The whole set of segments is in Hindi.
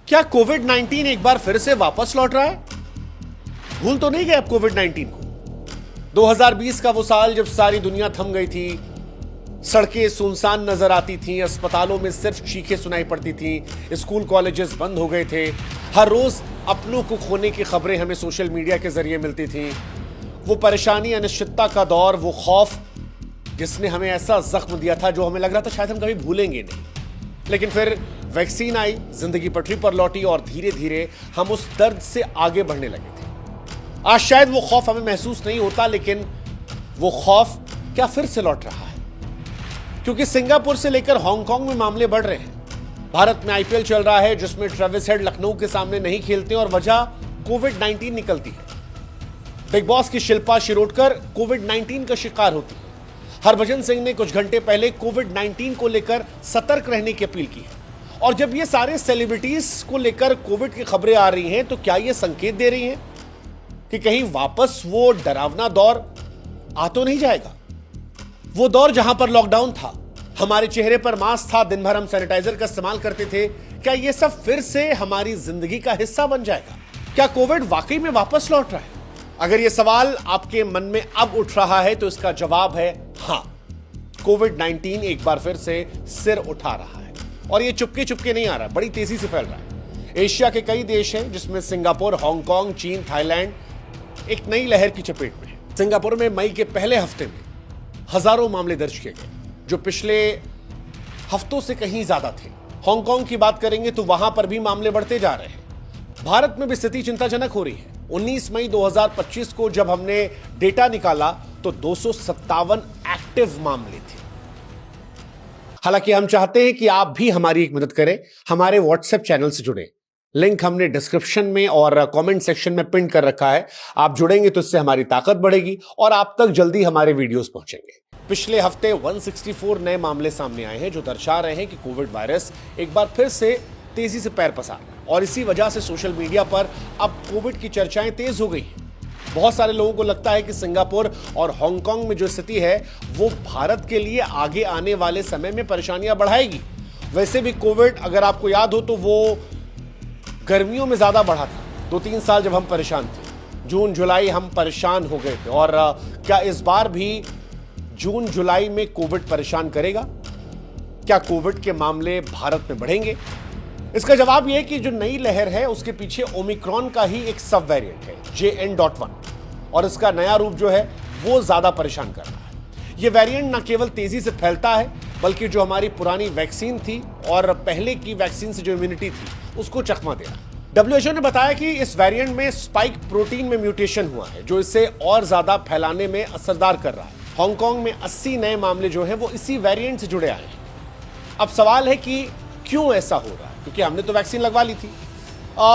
क्या कोविड 19 एक बार फिर से वापस लौट रहा है? भूल तो नहीं गए आप कोविड 19 को? 2020 का वो साल जब सारी दुनिया थम गई थी, सड़कें सुनसान नजर आती थीं, अस्पतालों में सिर्फ चीखें सुनाई पड़ती थीं, स्कूल कॉलेजेस बंद हो गए थे, हर रोज अपनों को खोने की खबरें हमें सोशल मीडिया के जरिए मिलती थीं। वो परेशानी, अनिश्चितता का दौर, वो खौफ जिसने हमें ऐसा जख्म दिया था जो हमें लग रहा था शायद हम कभी भूलेंगे नहीं। लेकिन फिर वैक्सीन आई, जिंदगी पटरी पर लौटी और धीरे धीरे हम उस दर्द से आगे बढ़ने लगे थे। आज शायद वो खौफ हमें महसूस नहीं होता, लेकिन वो खौफ क्या फिर से लौट रहा है? क्योंकि सिंगापुर से लेकर हांगकांग में मामले बढ़ रहे हैं। भारत में आईपीएल चल रहा है जिसमें ट्रेविस हेड लखनऊ के सामने नहीं खेलते और वजह कोविड 19 निकलती है। बिग बॉस की शिल्पा शिरोडकर कोविड 19 का शिकार होती है। हरभजन सिंह ने कुछ घंटे पहले कोविड 19 को लेकर सतर्क रहने की अपील की है। और जब ये सारे सेलिब्रिटीज को लेकर कोविड की खबरें आ रही हैं, तो क्या ये संकेत दे रही हैं कि कहीं वापस वो डरावना दौर आ तो नहीं जाएगा? वो दौर जहां पर लॉकडाउन था, हमारे चेहरे पर मास्क था, दिन भर हम सैनिटाइजर का इस्तेमाल करते थे, क्या ये सब फिर से हमारी जिंदगी का हिस्सा बन जाएगा? क्या कोविड वाकई में वापस लौट रहा है? अगर यह सवाल आपके मन में अब उठ रहा है तो इसका जवाब है हां। कोविड 19 एक बार फिर से सिर उठा रहा है और यह चुपके चुपके नहीं आ रहा, बड़ी तेजी से फैल रहा है। एशिया के कई देश हैं जिसमें सिंगापुर, हांगकांग, चीन, थाईलैंड एक नई लहर की चपेट में है। सिंगापुर में मई के पहले हफ्ते में हजारों मामले दर्ज किए गए, जो पिछले हफ्तों से कहीं ज्यादा थे। हांगकांग की बात करेंगे तो वहां पर भी मामले बढ़ते जा रहे हैं। भारत में भी स्थिति चिंताजनक हो रही है। 19 मई 2025 को जब हमने डेटा निकाला तो 257 एक्टिव मामले थे। हालांकि हम चाहते हैं कि आप भी हमारी एक मदद करें, हमारे व्हाट्सएप चैनल से जुड़े। लिंक हमने डिस्क्रिप्शन में और कमेंट सेक्शन में पिन कर रखा है। आप जुड़ेंगे तो इससे हमारी ताकत बढ़ेगी और आप तक जल्दी हमारे वीडियोस पहुंचेंगे। पिछले हफ्ते 164 नए मामले सामने आए हैं जो दर्शा रहे हैं कि कोविड वायरस एक बार फिर से तेजी से पैर पसार रहा है और इसी वजह से सोशल मीडिया पर अब कोविड की चर्चाएं तेज हो गई हैं। बहुत सारे लोगों को लगता है कि सिंगापुर और हांगकांग में जो स्थिति है वो भारत के लिए आगे आने वाले समय में परेशानियां बढ़ाएगी। वैसे भी कोविड, अगर आपको याद हो, तो वो गर्मियों में ज्यादा बढ़ा था। 2-3 साल जब हम परेशान थे, जून जुलाई हम परेशान हो गए थे। और क्या इस बार भी जून जुलाई में कोविड परेशान करेगा? क्या कोविड के मामले भारत में बढ़ेंगे? इसका जवाब यह है कि जो नई लहर है उसके पीछे ओमिक्रॉन का ही एक सब वेरिएंट है, JN.1, और इसका नया रूप जो है वो ज्यादा परेशान कर रहा है। यह वेरिएंट न केवल तेजी से फैलता है, बल्कि जो हमारी पुरानी वैक्सीन थी और पहले की वैक्सीन से जो इम्यूनिटी थी उसको चकमा दे रहा है। WHO ने बताया कि इस वेरिएंट में स्पाइक प्रोटीन में म्यूटेशन हुआ है जो इसे और ज्यादा फैलाने में असरदार कर रहा है। हांगकांग में 80 नए मामले जो हैं वो इसी वेरिएंट से जुड़े आए हैं। अब सवाल है कि क्यों ऐसा हो रहा है? क्योंकि हमने तो वैक्सीन लगवा ली थी।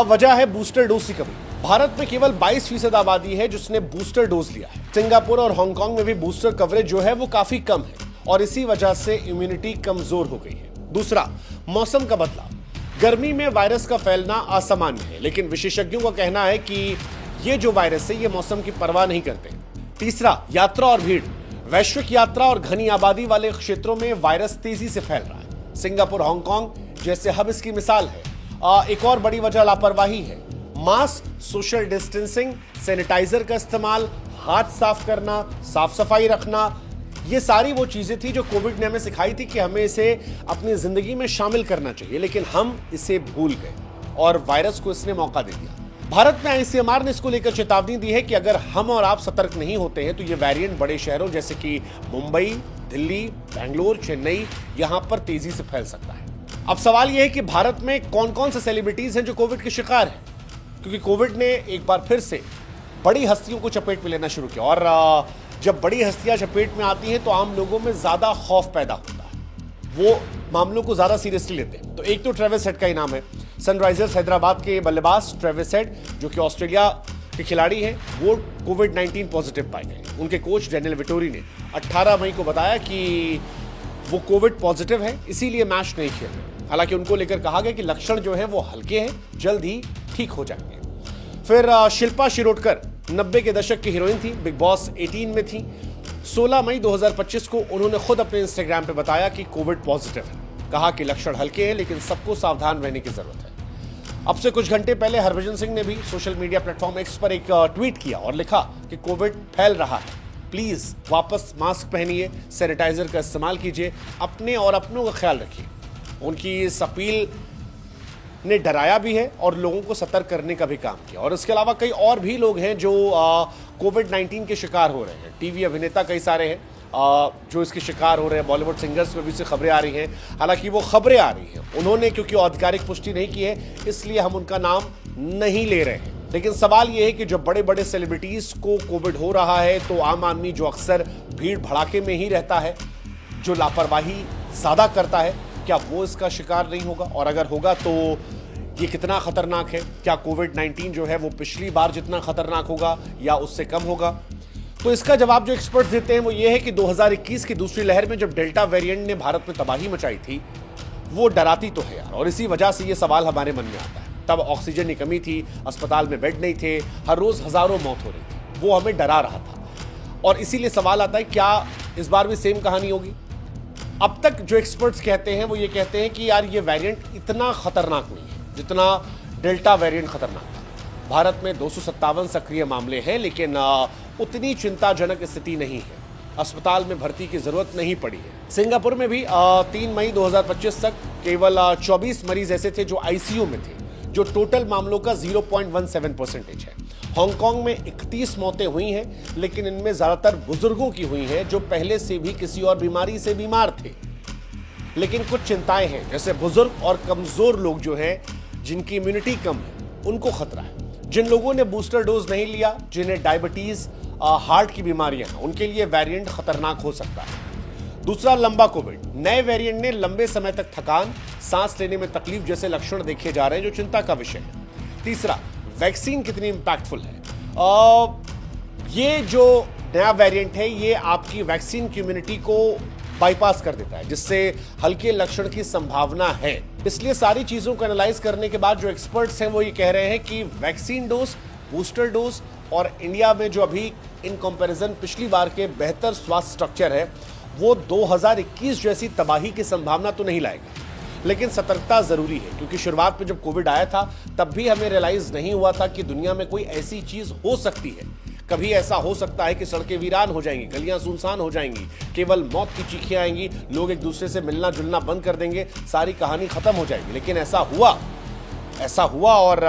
वजह है बूस्टर डोज की कमी। भारत में केवल 22% आबादी है जिसने बूस्टर डोज लिया है। सिंगापुर और हांगकांग में भी बूस्टर कवरेज जो है वो काफी कम है और इसी वजह से इम्यूनिटी कमजोर हो गई है। दूसरा, मौसम का बदलाव। गर्मी में वायरस का फैलना असामान्य है, लेकिन विशेषज्ञों का कहना है कि ये जो वायरस है ये मौसम की परवाह नहीं करते। तीसरा, यात्रा और भीड़। वैश्विक यात्रा और घनी आबादी वाले क्षेत्रों में वायरस तेजी से फैल रहा है। सिंगापुर, हांगकांग जैसे हब इसकी मिसाल है। एक और बड़ी वजह लापरवाही है। मास्क, सोशल डिस्टेंसिंग, सैनिटाइजर का इस्तेमाल, हाथ साफ करना, साफ सफाई रखना, ये सारी वो चीजें थी जो कोविड ने हमें सिखाई थी कि हमें इसे अपनी जिंदगी में शामिल करना चाहिए, लेकिन हम इसे भूल गए और वायरस को इसने मौका दे दिया। भारत में ICMR ने इसको लेकर चेतावनी दी है कि अगर हम और आप सतर्क नहीं होते हैं तो ये वेरिएंट बड़े शहरों जैसे कि मुंबई, दिल्ली, बेंगलोर, चेन्नई, यहां पर तेजी से फैल सकता है। अब सवाल यह है कि भारत में कौन कौन से सेलिब्रिटीज हैं जो कोविड के शिकार हैं, क्योंकि कोविड ने एक बार फिर से बड़ी हस्तियों को चपेट में लेना शुरू किया और जब बड़ी हस्तियां चपेट में आती हैं तो आम लोगों में ज्यादा खौफ पैदा होता है, वो मामलों को ज्यादा सीरियसली लेते हैं। तो एक तो ट्रेविस हेड का ही नाम है। सनराइजर्स हैदराबाद के बल्लेबाज ट्रेविस हेड, जो कि ऑस्ट्रेलिया के खिलाड़ी हैं, वो कोविड 19 पॉजिटिव पाए गए। उनके कोच डैनियल विटोरी ने 18 मई को बताया कि वो कोविड पॉजिटिव है, इसीलिए मैच नहीं खेल रहे। हालांकि उनको लेकर कहा गया कि लक्षण जो है वो हल्के हैं, जल्द ही ठीक हो जाएंगे। फिर शिल्पा शिरोडकर 90 के दशक की हीरोइन थी, बिग बॉस 18 में थी। 16 मई 2025 को उन्होंने खुद अपने इंस्टाग्राम पे बताया कि कोविड पॉजिटिव है। कहा कि लक्षण हल्के हैं लेकिन सबको सावधान रहने की जरूरत है। अब से कुछ घंटे पहले हरभजन सिंह ने भी सोशल मीडिया प्लेटफॉर्म एक्स पर एक ट्वीट किया और लिखा कि कोविड फैल रहा है, प्लीज वापस मास्क पहनिए, सैनिटाइजर का इस्तेमाल कीजिए, अपने और अपनों का ख्याल रखिए। उनकी इस अपील ने डराया भी है और लोगों को सतर्क करने का भी काम किया। और इसके अलावा कई और भी लोग हैं जो कोविड-19 के शिकार हो रहे हैं। टीवी अभिनेता कई सारे हैं जो इसके शिकार हो रहे हैं। बॉलीवुड सिंगर्स में भी से खबरें आ रही हैं। हालांकि वो खबरें आ रही हैं, उन्होंने क्योंकि आधिकारिक पुष्टि नहीं की है इसलिए हम उनका नाम नहीं ले रहे हैं। लेकिन सवाल यह है कि जब बड़े बड़े सेलिब्रिटीज को कोविड हो रहा है तो आम आदमी जो अक्सर भीड़ भड़ाके में ही रहता है, जो लापरवाही ज्यादा करता है, क्या वो इसका शिकार नहीं होगा? और अगर होगा तो ये कितना खतरनाक है? क्या कोविड-19 जो है वो पिछली बार जितना खतरनाक होगा या उससे कम होगा? तो इसका जवाब जो एक्सपर्ट्स देते हैं वो ये है कि 2021 की दूसरी लहर में जब डेल्टा वेरिएंट ने भारत में तबाही मचाई थी, वो डराती तो है यार। और इसी वजह से ये सवाल हमारे मन में आता है। तब ऑक्सीजन की कमी थी, अस्पताल में बेड नहीं थे, हर रोज हजारों मौत हो रही थी, वो हमें डरा रहा था। और इसीलिए सवाल आता है क्या इस बार भी सेम कहानी होगी? अब तक जो एक्सपर्ट्स कहते हैं वो ये कहते हैं कि यार ये वेरिएंट इतना खतरनाक नहीं है जितना डेल्टा वेरिएंट खतरनाक था। भारत में 257 सक्रिय मामले हैं, लेकिन उतनी चिंताजनक स्थिति नहीं है। अस्पताल में भर्ती की जरूरत नहीं पड़ी है। सिंगापुर में भी 3 मई 2025 तक केवल 24 मरीज ऐसे थे जो आईसीयू में थे, जो टोटल मामलों का 0.17% है। हांगकांग में 31 मौतें हुई हैं, लेकिन इनमें ज्यादातर बुजुर्गों की हुई हैं जो पहले से भी किसी और बीमारी से बीमार थे। लेकिन कुछ चिंताएं हैं, जैसे बुजुर्ग और कमजोर लोग जो हैं, जिनकी इम्यूनिटी कम है, उनको खतरा है। जिन लोगों ने बूस्टर डोज नहीं लिया, जिन्हें डायबिटीज, हार्ट की बीमारियां हैं, उनके लिए वेरिएंट खतरनाक हो सकता है। दूसरा, लंबा कोविड। नए वेरिएंट ने लंबे समय तक थकान, सांस लेने में तकलीफ जैसे लक्षण देखे जा रहे हैं, जो चिंता का विषय है। तीसरा, वैक्सीन कितनी इंपैक्टफुल है। ये जो नया वेरिएंट है ये आपकी वैक्सीन की इम्यूनिटी को बाईपास कर देता है, जिससे हल्के लक्षण की संभावना है। इसलिए सारी चीजों को एनालाइज करने के बाद जो एक्सपर्ट्स हैं वो ये कह रहे हैं कि वैक्सीन डोज, बूस्टर डोज और इंडिया में जो अभी इन कंपैरिजन पिछली बार के बेहतर स्वास्थ्य स्ट्रक्चर है, वो 2021 जैसी तबाही की संभावना तो नहीं लाएगा। लेकिन सतर्कता जरूरी है, क्योंकि शुरुआत में जब कोविड आया था तब भी हमें रियलाइज नहीं हुआ था कि दुनिया में कोई ऐसी चीज हो सकती है। कभी ऐसा हो सकता है कि सड़कें वीरान हो जाएंगी, गलियां सुनसान हो जाएंगी, केवल मौत की चीखें आएंगी, लोग एक दूसरे से मिलना जुलना बंद कर देंगे, सारी कहानी खत्म हो जाएगी। लेकिन ऐसा हुआ और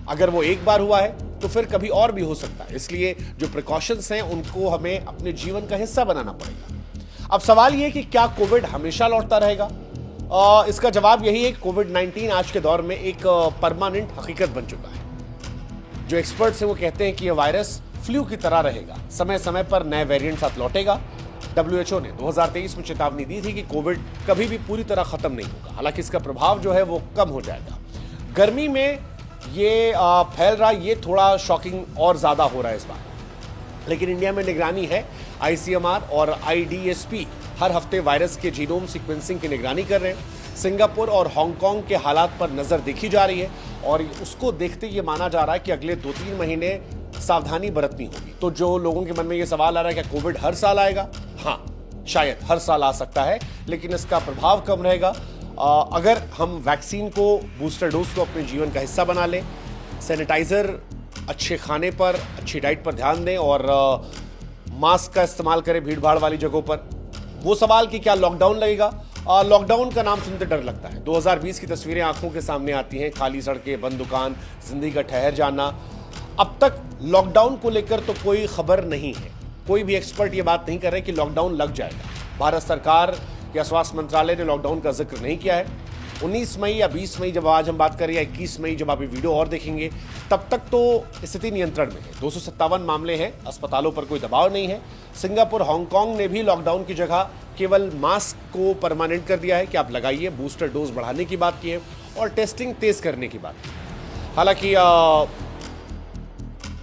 अगर वो एक बार हुआ है तो फिर कभी और भी हो सकता है। इसलिए जो प्रिकॉशंस हैं उनको हमें अपने जीवन का हिस्सा बनाना पड़ेगा। अब सवाल ये है कि क्या कोविड हमेशा लौटता रहेगा? इसका जवाब यही है कि कोविड-19 आज के दौर में एक परमानेंट हकीकत बन चुका है। जो एक्सपर्ट्स हैं वो कहते हैं कि यह वायरस फ्लू की तरह रहेगा, समय समय पर नए वेरिएंट साथ लौटेगा। WHO ने 2023 में चेतावनी दी थी कि कोविड कभी भी पूरी तरह खत्म नहीं होगा, हालांकि इसका प्रभाव जो है वो कम हो जाएगा। गर्मी में ये फैल रहा, ये थोड़ा शॉकिंग और ज्यादा हो रहा है इस बार। लेकिन इंडिया में निगरानी है। ICMR और IDSP हर हफ्ते वायरस के जीनोम सीक्वेंसिंग की निगरानी कर रहे हैं। सिंगापुर और हांगकांग के हालात पर नजर देखी जा रही है और उसको देखते ये माना जा रहा है कि अगले 2-3 महीने सावधानी बरतनी होगी। तो जो लोगों के मन में ये सवाल आ रहा है कि कोविड हर साल आएगा, हाँ शायद हर साल आ सकता है, लेकिन इसका प्रभाव कम रहेगा अगर हम वैक्सीन को, बूस्टर डोज को अपने जीवन का हिस्सा बना लें, सैनिटाइजर, अच्छे खाने पर, अच्छी डाइट पर ध्यान दें और मास्क का इस्तेमाल करें भीड़ भाड़ वाली जगहों पर। वो सवाल कि क्या लॉकडाउन लगेगा? लॉकडाउन का नाम सुनते डर लगता है। 2020 की तस्वीरें आंखों के सामने आती हैं, खाली सड़कें, बंद दुकान, जिंदगी का ठहर जाना। अब तक लॉकडाउन को लेकर तो कोई खबर नहीं है, कोई भी एक्सपर्ट ये बात नहीं कर रहे कि लॉकडाउन लग जाएगा। भारत सरकार या स्वास्थ्य मंत्रालय ने लॉकडाउन का जिक्र नहीं किया है। 19 मई या 20 मई जब आज हम बात करें या 21 मई जब आप ये वीडियो और देखेंगे, तब तक तो स्थिति नियंत्रण में है। 257 मामले हैं, अस्पतालों पर कोई दबाव नहीं है। सिंगापुर, हांगकांग ने भी लॉकडाउन की जगह केवल मास्क को परमानेंट कर दिया है कि आप लगाइए, बूस्टर डोज बढ़ाने की बात की है और टेस्टिंग तेज करने की बात की। हालांकि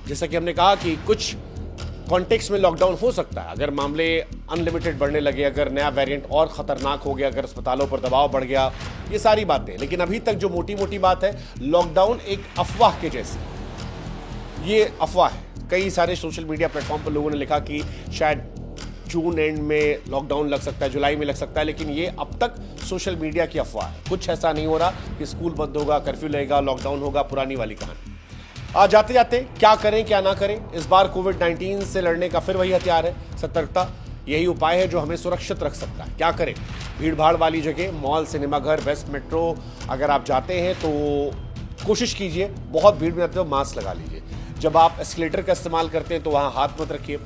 जैसा कि हमने कहा कि कुछ कॉन्टेक्स्ट में लॉकडाउन हो सकता है, अगर मामले अनलिमिटेड बढ़ने लगे, अगर नया वेरिएंट और खतरनाक हो गया, अगर अस्पतालों पर दबाव बढ़ गया, ये सारी बातें। लेकिन अभी तक जो मोटी मोटी बात है, लॉकडाउन एक अफवाह के जैसी, ये अफवाह है। कई सारे सोशल मीडिया प्लेटफॉर्म पर लोगों ने लिखा कि शायद जून एंड में लॉकडाउन लग सकता है, जुलाई में लग सकता है, लेकिन ये अब तक सोशल मीडिया की अफवाह है। कुछ ऐसा नहीं हो रहा कि स्कूल बंद होगा, कर्फ्यू लगेगा, लॉकडाउन होगा, पुरानी वाली कहानी। आज जाते जाते क्या करें क्या ना करें, इस बार कोविड-19 से लड़ने का फिर वही हथियार है, सतर्कता। यही उपाय है जो हमें सुरक्षित रख सकता है। क्या करें? भीड़ भाड़ वाली जगह, मॉल, सिनेमाघर, वेस्ट मेट्रो, अगर आप जाते हैं तो कोशिश कीजिए, बहुत भीड़ में जाते हो मास्क लगा लीजिए। जब आप एस्केलेटर का इस्तेमाल करते हैं तो वहाँ हाथ मत रखिए।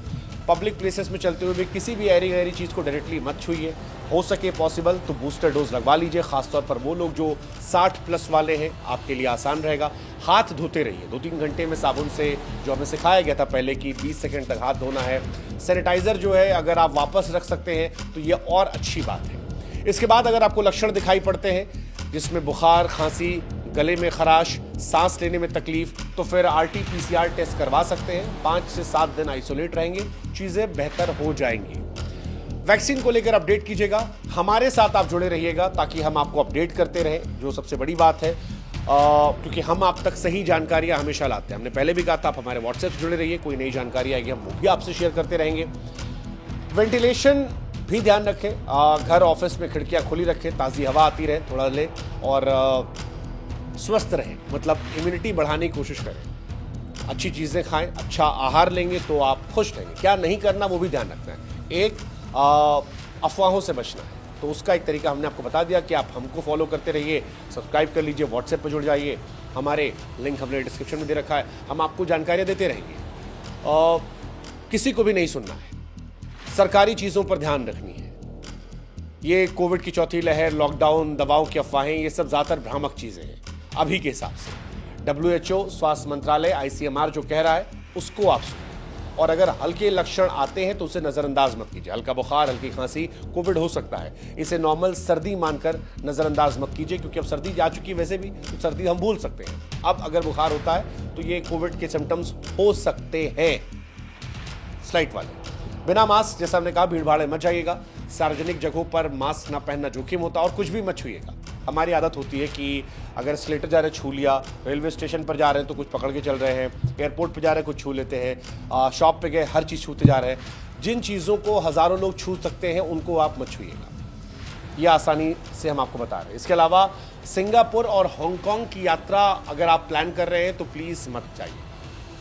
पब्लिक प्लेसेस में चलते हुए भी किसी भी ऐरी गैरी चीज़ को डायरेक्टली मत छूइए। हो सके पॉसिबल तो बूस्टर डोज लगवा लीजिए, खासतौर पर वो लोग जो 60+ वाले हैं, आपके लिए आसान रहेगा। हाथ धोते रहिए 2-3 घंटे में साबुन से, जो हमें सिखाया गया था पहले कि 20 सेकंड तक हाथ धोना है। सैनिटाइजर जो है अगर आप वापस रख सकते हैं तो ये और अच्छी बात है। इसके बाद अगर आपको लक्षण दिखाई पड़ते हैं जिसमें बुखार, खांसी, गले में खराश, सांस लेने में तकलीफ, तो फिर RT-PCR टेस्ट करवा सकते हैं। 5 से 7 दिन आइसोलेट रहेंगे, चीजें बेहतर हो जाएंगी। वैक्सीन को लेकर अपडेट कीजिएगा, हमारे साथ आप जुड़े रहिएगा ताकि हम आपको अपडेट करते रहें, जो सबसे बड़ी बात है, क्योंकि हम आप तक सही जानकारियां हमेशा लाते हैं। हमने पहले भी कहा था, आप हमारे व्हाट्सएप से जुड़े रहिए, कोई नई जानकारी आएगी हम वो भी आपसे शेयर करते रहेंगे। वेंटिलेशन भी ध्यान रखें, घर ऑफिस में खिड़कियां खुली रखें, ताज़ी हवा आती रहे, थोड़ा ले, और स्वस्थ रहें, मतलब इम्यूनिटी बढ़ाने की कोशिश करें। अच्छी चीज़ें खाएं, अच्छा आहार लेंगे तो आप खुश रहेंगे। क्या नहीं करना वो भी ध्यान रखना है। एक अफवाहों से बचना है, तो उसका एक तरीका हमने आपको बता दिया कि आप हमको फॉलो करते रहिए, सब्सक्राइब कर लीजिए, व्हाट्सएप पर जुड़ जाइए, हमारे लिंक हमने डिस्क्रिप्शन में दे रखा है, हम आपको जानकारियाँ देते रहेंगे। किसी को भी नहीं सुनना है, सरकारी चीज़ों पर ध्यान रखनी है। ये कोविड की चौथी लहर, लॉकडाउन, दवाओं की अफवाहें, ये सब ज़्यादातर भ्रामक चीज़ें हैं अभी के हिसाब से। WHO, स्वास्थ्य मंत्रालय, ICMR जो कह रहा है उसको आप सुनिए, और अगर हल्के लक्षण आते हैं तो उसे नज़रअंदाज मत कीजिए। हल्का बुखार, हल्की खांसी कोविड हो सकता है, इसे नॉर्मल सर्दी मानकर नज़रअंदाज मत कीजिए, क्योंकि अब सर्दी जा चुकी है वैसे भी, तो सर्दी हम भूल सकते हैं। अब अगर बुखार होता है तो ये कोविड के सिम्टम्स हो सकते हैं। स्लाइट वाले बिना मास्क, जैसा हमने कहा, भीड़ भाड़ में मत जाइएगा, सार्वजनिक जगहों पर मास्क ना पहनना जोखिम होता है, और कुछ भी मत छूइएगा। हमारी आदत होती है कि अगर एस्केलेटर जा रहे छू लिया, रेलवे स्टेशन पर जा रहे हैं तो कुछ पकड़ के चल रहे हैं, एयरपोर्ट पर जा रहे हैं कुछ छू लेते हैं, शॉप पे गए हर चीज़ छूते जा रहे हैं। जिन चीज़ों को हज़ारों लोग छू सकते हैं उनको आप मत छूइएगा, ये आसानी से हम आपको बता रहे हैं। इसके अलावा सिंगापुर और हांगकांग की यात्रा अगर आप प्लान कर रहे हैं तो प्लीज़ मत जाइए,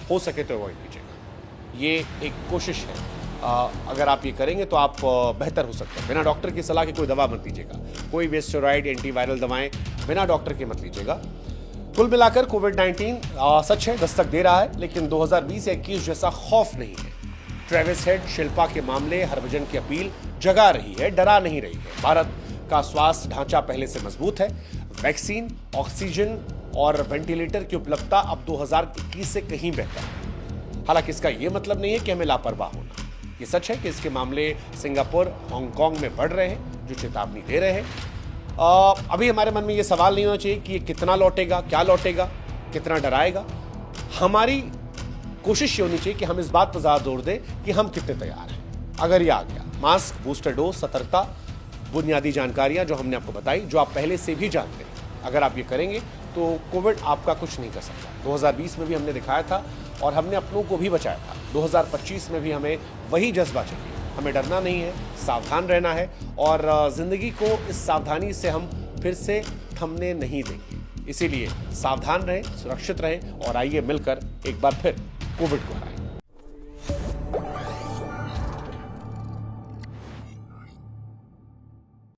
हो सके तो अवॉइड कीजिएगा। ये एक कोशिश है, अगर आप ये करेंगे तो आप बेहतर हो सकते हैं। बिना डॉक्टर की सलाह के कोई दवा मत लीजिएगा, कोई भी स्टेरॉइड, एंटीवायरल दवाएं बिना डॉक्टर के मत लीजिएगा। कुल मिलाकर कोविड-19 सच है दस्तक दे रहा है, लेकिन 2020 या 21 जैसा खौफ नहीं है। ट्रेविस हेड, शिल्पा के मामले, हरभजन की अपील जगा रही है, डरा नहीं रही है। भारत का स्वास्थ्य ढांचा पहले से मजबूत है। वैक्सीन, ऑक्सीजन और वेंटिलेटर की उपलब्धता अब 2021 से कहीं बेहतर है। हालांकि इसका यह मतलब नहीं है कि हमें लापरवाह होना। ये सच है कि इसके मामले सिंगापुर, हांगकांग में बढ़ रहे हैं, जो चेतावनी दे रहे हैं। अभी हमारे मन में ये सवाल नहीं होना चाहिए कि ये कितना लौटेगा, क्या लौटेगा, कितना डराएगा। हमारी कोशिश ये होनी चाहिए कि हम इस बात पर ज़्यादा जोर दें कि हम कितने तैयार हैं। अगर ये आ गया, मास्क, बूस्टर डोज, सतर्कता, बुनियादी जानकारियां जो हमने आपको बताई, जो आप पहले से भी जानते हैं, अगर आप ये करेंगे तो कोविड आपका कुछ नहीं कर सकता। 2020 में भी हमने दिखाया था और हमने अपनों को भी बचाया था। 2025 में भी हमें वही जज्बा चाहिए, हमें डरना नहीं है, सावधान रहना है, और ज़िंदगी को इस सावधानी से हम फिर से थमने नहीं देंगे। इसीलिए सावधान रहें, सुरक्षित रहें, और आइए मिलकर एक बार फिर कोविड को हराएं।